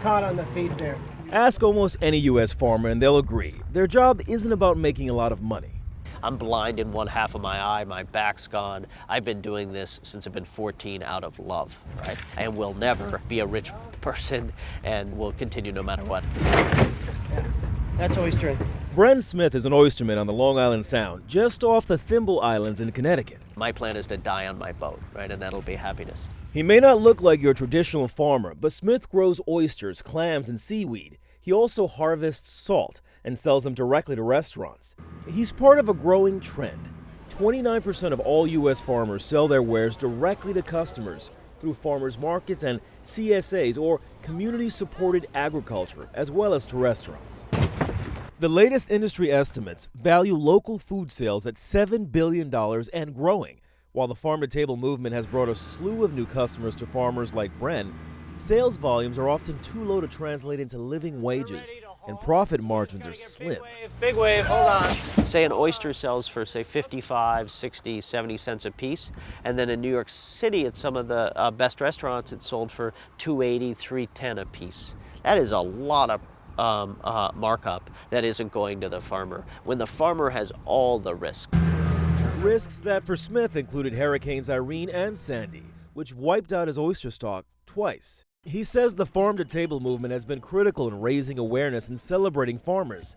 caught on the feed there. Ask almost any U.S. farmer and they'll agree. Their job isn't about making a lot of money. I'm blind in one half of my eye, my back's gone. I've been doing this since I've been 14 out of love, right? And will never be a rich person and will continue no matter what. Yeah, that's oystering. Bren Smith is an oysterman on the Long Island Sound, just off the Thimble Islands in Connecticut. My plan is to die on my boat, right? And that'll be happiness. He may not look like your traditional farmer, but Smith grows oysters, clams, and seaweed. He also harvests salt and sells them directly to restaurants. He's part of a growing trend. 29% of all U.S. farmers sell their wares directly to customers through farmers markets and CSAs, or community-supported agriculture, as well as to restaurants. The latest industry estimates value local food sales at $7 billion and growing. While the farm-to-table movement has brought a slew of new customers to farmers like Bren, sales volumes are often too low to translate into living wages, and profit margins are slim. Big wave, hold on. Say an oyster sells for, say, 55, 60, 70 cents a piece, and then in New York City at some of the best restaurants, it's sold for $2.80, $3.10 a piece. That is a lot of markup that isn't going to the farmer, when the farmer has all the risk. Risks that for Smith included Hurricanes Irene and Sandy, which wiped out his oyster stock twice. He says the farm-to-table movement has been critical in raising awareness and celebrating farmers,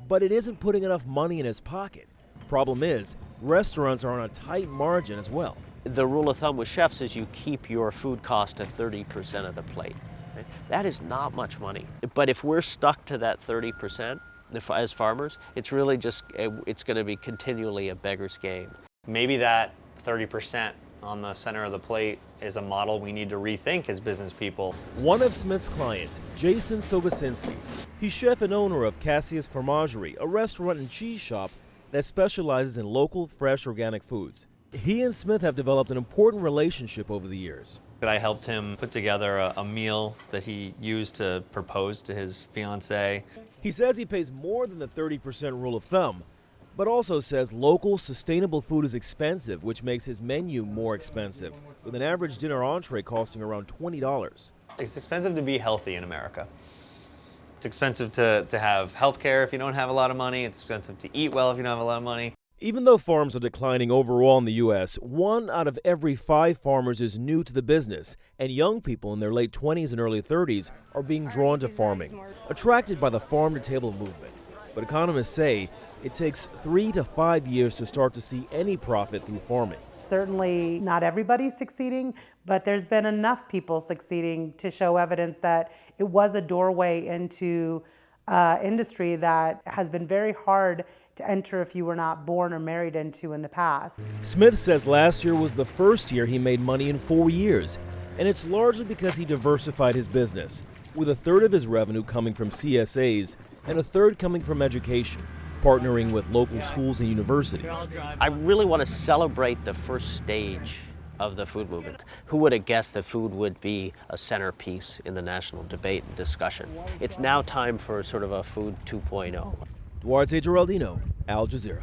but it isn't putting enough money in his pocket. Problem is, restaurants are on a tight margin as well. The rule of thumb with chefs is you keep your food cost to 30% of the plate. Right? That is not much money. But if we're stuck to that 30%, as farmers, it's really just, it's going to be continually a beggar's game. Maybe that 30% on the center of the plate is a model we need to rethink as business people. One of Smith's clients, Jason Sobosinski. He's chef and owner of Cassius Fromagerie, a restaurant and cheese shop that specializes in local, fresh, organic foods. He and Smith have developed an important relationship over the years. I helped him put together a meal that he used to propose to his fiancée. He says he pays more than the 30% rule of thumb, but also says local, sustainable food is expensive, which makes his menu more expensive, with an average dinner entree costing around $20. It's expensive to be healthy in America. It's expensive to have health care if you don't have a lot of money. It's expensive to eat well if you don't have a lot of money. Even though farms are declining overall in the U.S., 1 out of every 5 farmers is new to the business, and young people in their late 20s and early 30s are being drawn to farming, attracted by the farm-to-table movement. But economists say it takes 3 to 5 years to start to see any profit through farming. Certainly not everybody's succeeding, but there's been enough people succeeding to show evidence that it was a doorway into industry that has been very hard to enter if you were not born or married into in the past. Smith says last year was the first year he made money in 4 years, and it's largely because he diversified his business, with a third of his revenue coming from CSAs and a third coming from education, partnering with local schools and universities. I really want to celebrate the first stage of the food movement. Who would have guessed that food would be a centerpiece in the national debate and discussion? It's now time for sort of a food 2.0. Duarte Geraldino, Al Jazeera.